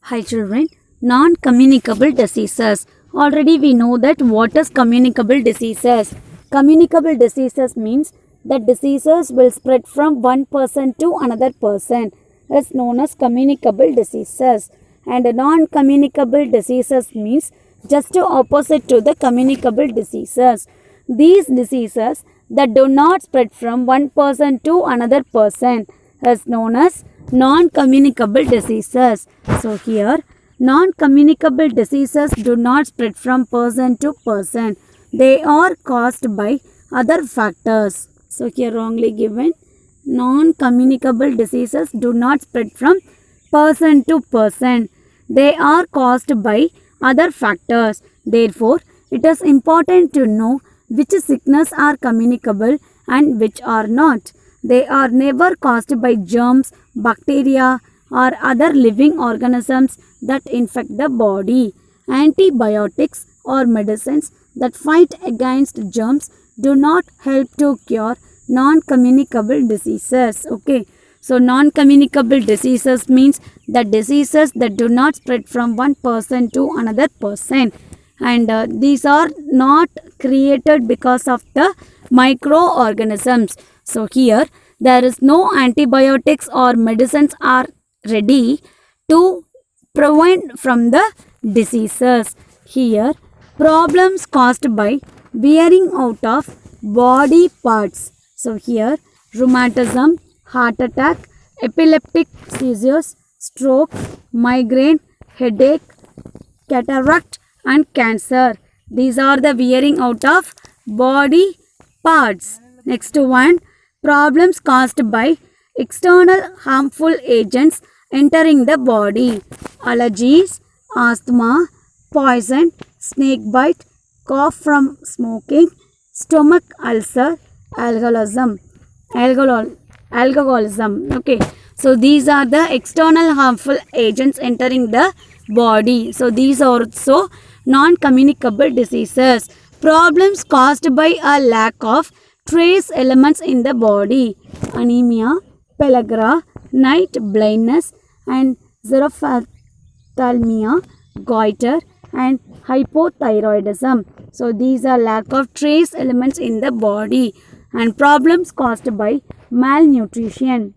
Hi children, non-communicable diseases. Already we know that what is communicable diseases. Communicable diseases means that diseases will spread from one person to another person is known as communicable diseases. And non-communicable diseases means just opposite to the communicable diseases. These diseases that do not spread from one person to another person is known as non-communicable diseases. So here non-communicable diseases do not spread from person to person. They are caused by other factors. So here wrongly given, non-communicable diseases do not spread from person to person. They are caused by other factors. Therefore, it is important to know which sickness are communicable and which are not. They are never caused by germs, bacteria or other living organisms that infect the body. Antibiotics or medicines that fight against germs do not help to cure non-communicable diseases. Okay. So non-communicable diseases means the diseases that do not spread from one person to another person. And these are not created because of the microorganisms. So here there is no antibiotics or medicines are ready to prevent from the diseases. Here problems caused by wearing out of body parts. So here rheumatism, heart attack, epileptic seizures, stroke, migraine, headache, cataract and cancer. These are the wearing out of body parts. Next one, problems caused by external harmful agents entering the body. Allergies, asthma, poison, snake bite, cough from smoking, stomach ulcer, alcoholism. Okay, so these are the external harmful agents entering the body. So these are also non-communicable diseases. Problems caused by a lack of trace elements in the body. Anemia, pellagra, night blindness and xerophthalmia, goiter and hypothyroidism. So these are lack of trace elements in the body and problems caused by malnutrition.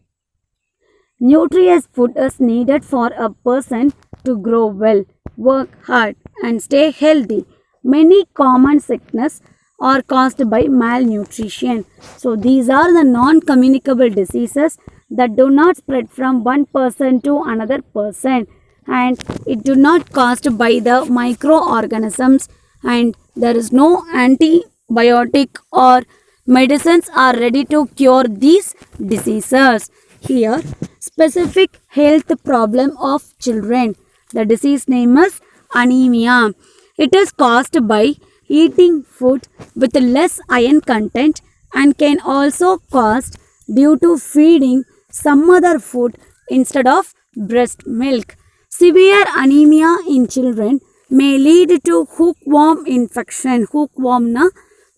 Nutritious food is needed for a person to grow well, work hard and stay healthy. Many common sicknesses are caused by malnutrition. So these are the non-communicable diseases that do not spread from one person to another person and it do not caused by the microorganisms and there is no antibiotic or medicines are ready to cure these diseases. Here specific health problem of children. The disease name is anemia. It is caused by eating food with less iron content and can also caused due to feeding some other food instead of breast milk. Severe anemia in children may lead to hookworm infection. Hookwormனா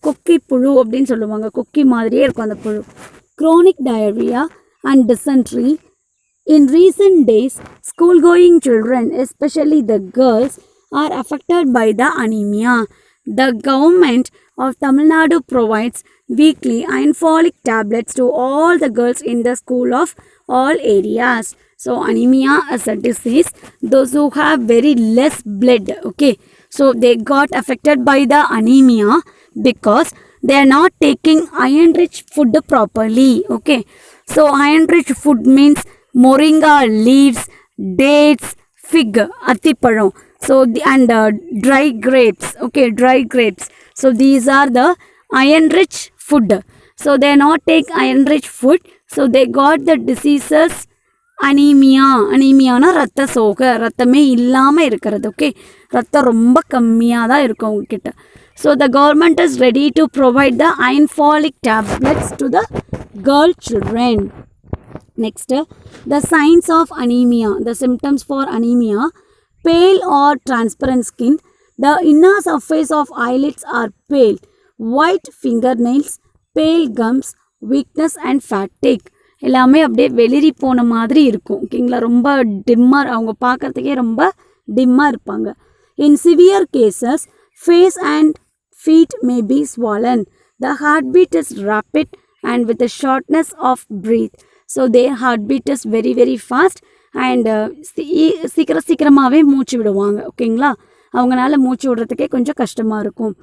கொக்கி புழு அப்படின்னு சொல்லுவாங்க. கொக்கி மாதிரியே இருக்கும் அந்த புழு. Chronic diarrhea and dysentery. In recent days, school-going children, especially the girls, are affected by the anemia. The government of Tamil Nadu provides weekly iron folic tablets to all the girls in the school of all areas. So anemia is a disease. Those who have very less blood, okay, so they got affected by the anemia because they are not taking iron-rich food properly. Okay, so iron-rich food means moringa leaves, dates, fig, athipalam. So and dry grapes. Okay, dry grapes. So these are the iron-rich food. So they are not take iron-rich food. So they got the diseases. Anaemia அனீமியானா ரத்த சோகை, ரத்தமே இல்லாமல் இருக்கிறது. Okay, ரத்தம் ரொம்ப கம்மியாக தான் இருக்கும் உங்ககிட்ட. So the government is ready to provide the iron folic tablets to the girl children. Next, the signs of anemia. The symptoms for anemia: pale or transparent skin. The inner surface of eyelids are pale. White fingernails, pale gums, weakness and fatigue. எல்லாமே அப்படியே வெளிரி போன மாதிரி இருக்கும். ஓகேங்களா, ரொம்ப டிம்மாக அவங்க பார்க்குறதுக்கே ரொம்ப டிம்மாக இருப்பாங்க. இன் severe cases face and feet may be swollen. The heartbeat is rapid and with a shortness of breath. So their heartbeat is very very fast and சீக்கிரமாகவே மூச்சு விடுவாங்க. ஓகேங்களா, அவங்களால மூச்சு விடுறதுக்கே கொஞ்சம் கஷ்டமாக இருக்கும்.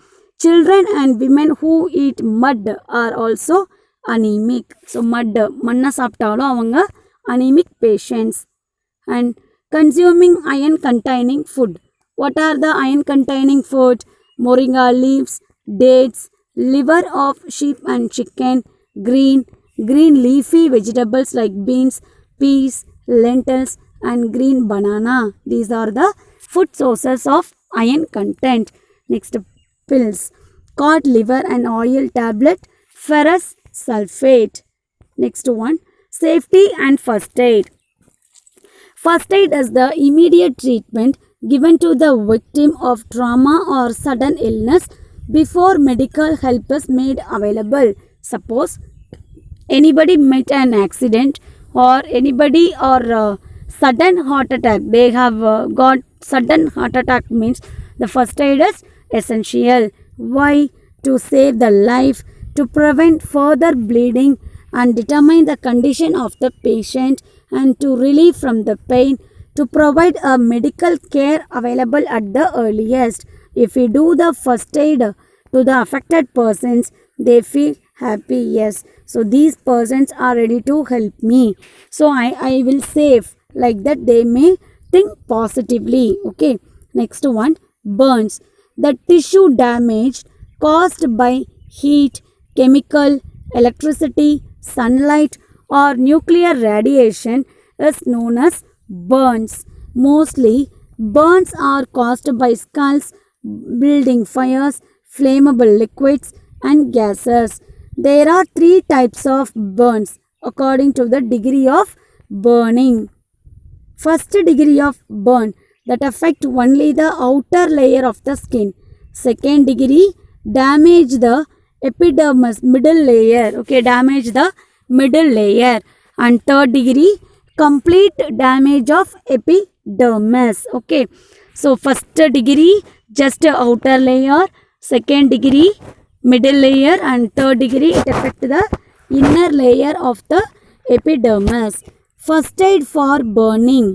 Children and women who eat mud are also anemic. So மண்ணை சாப்பிட்டாலும் அவங்க anemic patients. And consuming iron containing food. What are the iron containing food? Moringa leaves, dates, liver of sheep and chicken, green leafy vegetables like beans, peas, lentils and green banana. These are the food sources of iron content. Next, pills. Cod liver and oil tablet, ferrous sulfate. Next one, safety and first aid. First aid is the immediate treatment given to the victim of trauma or sudden illness before medical help is made available. Suppose anybody met an accident or anybody or sudden heart attack, they have got sudden heart attack, means the first aid is essential. Why? To save the life, to prevent further bleeding and determine the condition of the patient and to relieve from the pain, to provide a medical care available at the earliest. If we do the first aid to the affected persons, they feel happy. Yes, so these persons are ready to help me, so I will save, like that they may think positively. Okay, next one, burns. The tissue damage caused by heat, chemical, electricity, sunlight or nuclear radiation is known as burns. Mostly burns are caused by skulls, building fires, flammable liquids and gases. There are 3 types of burns according to the degree of burning. First degree of burn, that affect only the outer layer of the skin. Second degree, damage the epidermis, middle layer. Okay, damage the middle layer. And third degree, complete damage of epidermis. Okay, so first degree just outer layer, second degree middle layer and third degree it affect the inner layer of the epidermis. First aid for burning.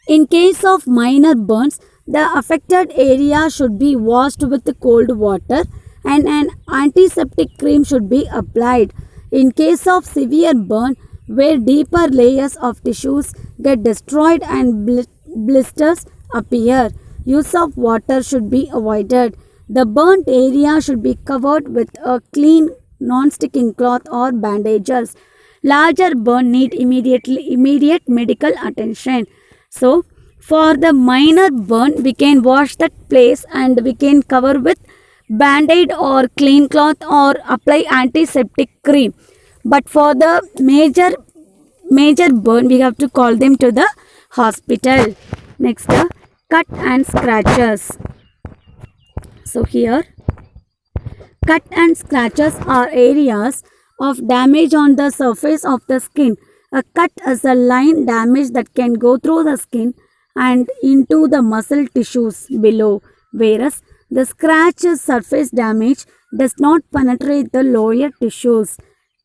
In case of minor burns, the affected area should be washed with cold water and an antiseptic cream should be applied. In case of severe burn, where deeper layers of tissues get destroyed and blisters appear, use of water should be avoided. The burnt area should be covered with a clean non-sticking cloth or bandages. Larger burn need immediate medical attention. So for the minor burn, we can wash that place and we can cover with band-aid or clean cloth or apply antiseptic cream. But for the major burn, we have to call them to the hospital. Next, cut and scratches. So here, cut and scratches are areas of damage on the surface of the skin. A cut is a line damage that can go through the skin and into the muscle tissues below, whereas the scratch surface damage does not penetrate the lower tissues.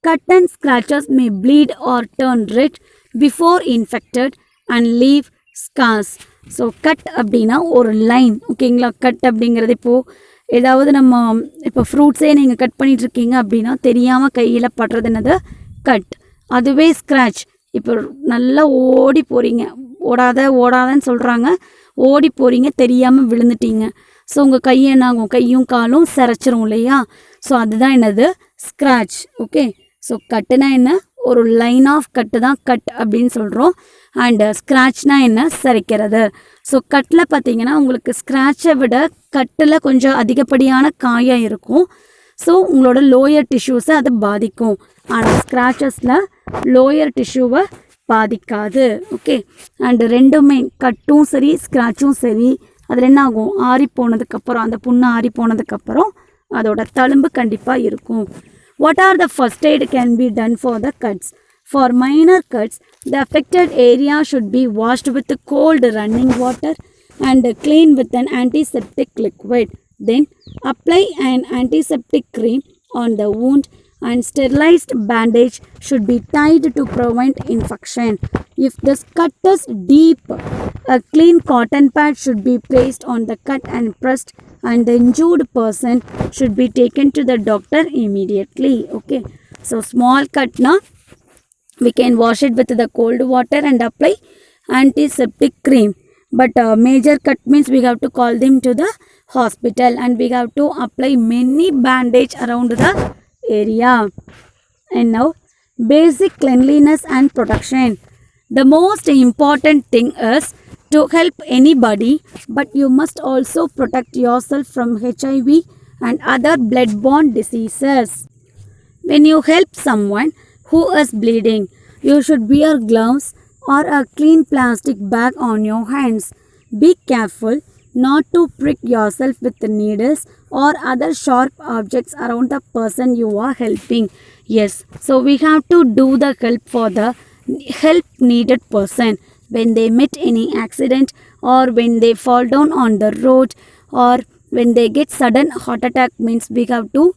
Cut and scratches may bleed or turn red before infected and leave scars. So cut அப்படின்னா ஒரு line. ஓகேங்களா, cut அப்படிங்கிறது இப்போது ஏதாவது நம்ம இப்போ ஃப்ரூட்ஸே நீங்கள் cut பண்ணிகிட்ருக்கீங்க அப்படின்னா தெரியாமல் கையில் படுறது என்னது கட். அதுவே ஸ்க்ராட்ச், இப்போ நல்லா ஓடி போகிறீங்க, ஓடாதன்னு சொல்கிறாங்க, ஓடி போகிறீங்க தெரியாமல் விழுந்துட்டீங்க, ஸோ உங்கள் கையை என்ன ஆகும், கையும் காலும் சிரைச்சிரும் இல்லையா, ஸோ அதுதான் என்னது ஸ்க்ராட்ச். ஓகே, ஸோ கட்டுனா என்ன, ஒரு லைன் ஆஃப் கட்டு தான் கட் அப்படின்னு சொல்கிறோம். அண்டு ஸ்க்ராட்ச்னா என்ன, சிரைக்கிறது. ஸோ கட்டில் பார்த்தீங்கன்னா உங்களுக்கு ஸ்க்ராட்சை விட கட்டில் கொஞ்சம் அதிகப்படியான காயம் இருக்கும். ஸோ உங்களோட லோயர் டிஷ்யூஸை அது பாதிக்கும். ஆனால் ஸ்க்ராச்சஸில் லோயர் டிஷ்யூவை பாதிக்காது. ஓகே, அண்டு ரெண்டுமே கட்டும் சரி ஸ்க்ராட்சும் சரி அதில் என்ன ஆகும், ஆறி போனதுக்கப்புறம், அந்த புண்ணு ஆறி போனதுக்கப்புறம் அதோட தழும்பு கண்டிப்பாக இருக்கும். What are the first aid can be done for the cuts? For minor cuts, the affected area should be washed with cold running water and cleaned with an antiseptic liquid. Then apply an antiseptic cream on the wound and sterilized bandage should be tied to prevent infection. If the cut is deep, a clean cotton pad should be placed on the cut and pressed, and the injured person should be taken to the doctor immediately. Okay, so small cut now we can wash it with the cold water and apply antiseptic cream, but major cut means we have to call them to the hospital and we have to apply many bandage around the area. And now basic cleanliness and protection. The most important thing is to help anybody, but you must also protect yourself from HIV and other bloodborne diseases. When you help someone who is bleeding, you should wear gloves or a clean plastic bag on your hands. Be careful not to prick yourself with needles or other sharp objects around the person you are helping. Yes, so we have to do the help for the help needed person when they meet any accident or when they fall down on the road or when they get sudden heart attack means we have to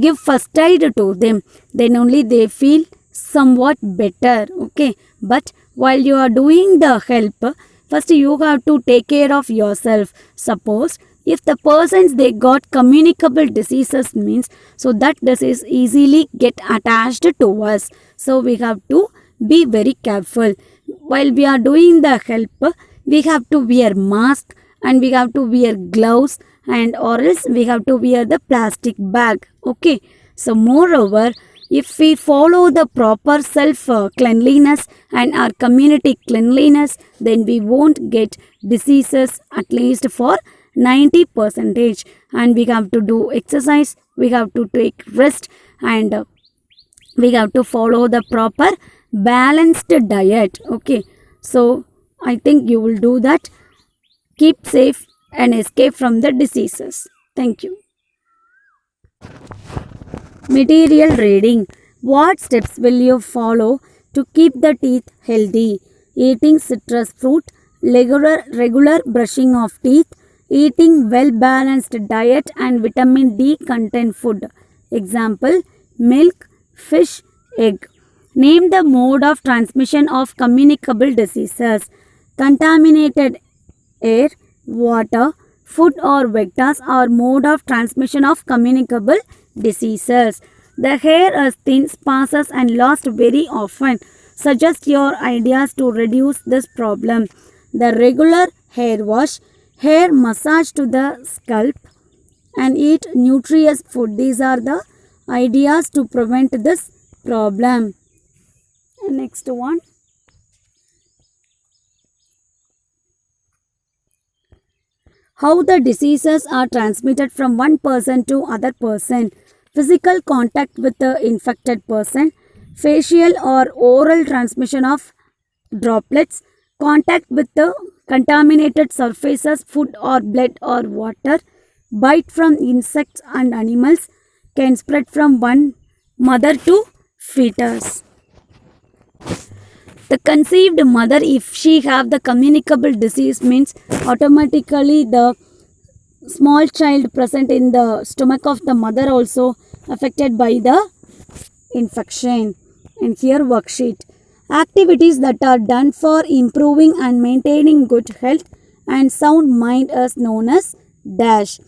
give first aid to them, then only they feel somewhat better. Okay, but while you are doing the help, first you have to take care of yourself. Suppose if the persons they got communicable diseases means, so that disease easily get attached to us, so we have to be very careful. While we are doing the help, we have to wear mask and we have to wear gloves, and or else we have to wear the plastic bag. Okay, so moreover, if we follow the proper self cleanliness and our community cleanliness, then we won't get diseases at least for 90%. And we have to do exercise, we have to take rest, and we have to follow the proper balanced diet. Okay, so I think you will do that. Keep safe and escape from the diseases. Thank you. Material reading. What steps will you follow to keep the teeth healthy? Eating citrus fruit, regular brushing of teeth, eating well balanced diet and vitamin D content food. Example, milk, fish, egg. Name the mode of transmission of communicable diseases. Contaminated air, water, food or vectors are mode of transmission of communicable diseases. The hair is thin, sparse and lost very often. Suggest your ideas to reduce this problem. The regular hair wash, hair massage to the scalp, and eat nutritious food. These are the ideas to prevent this problem. Next one. How the diseases are transmitted from one person to other person. Physical contact with the infected person, facial or oral transmission of droplets, contact with the contaminated surfaces, food or blood or water, bite from insects and animals can spread from one mother to fetus. The conceived mother, if she have the communicable disease means automatically the small child present in the stomach of the mother also affected by the infection. And here worksheet. Activities that are done for improving and maintaining good health and sound mind is known as dash.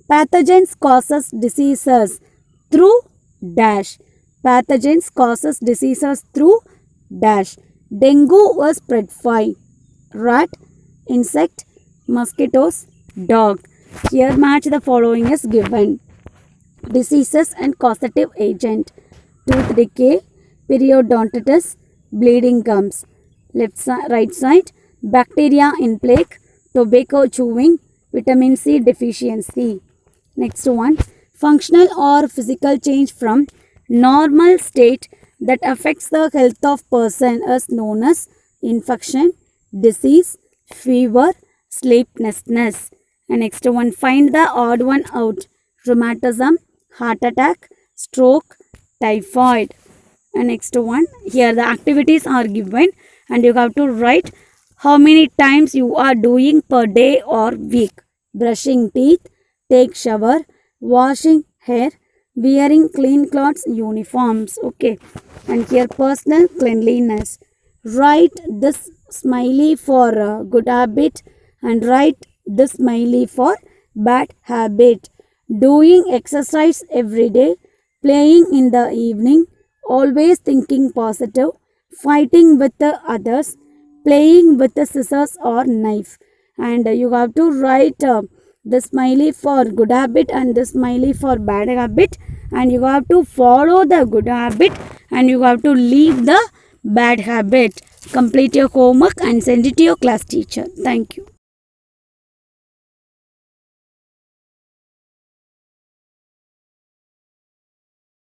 Pathogens causes diseases through dash. Pathogens causes diseases through dash. Dengue was spread by rat, insect, mosquitoes, dog. Here match the following is given. Diseases and causative agent. Tooth decay, periodontitis, bleeding gums. Right side, bacteria in plaque, tobacco chewing, vitamin C deficiency. Next one, functional or physical change from normal state that affects the health of person is known as infection, disease, fever, sleeplessness. And next one, find the odd one out. Rheumatism, heart attack, stroke, typhoid. And next one, here the activities are given and you have to write how many times you are doing per day or week. Brushing teeth, take shower, washing hair, wearing clean clothes, uniforms. Okay. And here personal cleanliness. Write this smiley for good habit and write this smiley for bad habit. Doing exercise every day, playing in the evening, always thinking positive, fighting with the others, playing with the scissors or knife. And you have to write the smiley for good habit and the smiley for bad habit, and you have to follow the good habit and you have to leave the bad habit. Complete your homework and send it to your class teacher. Thank you.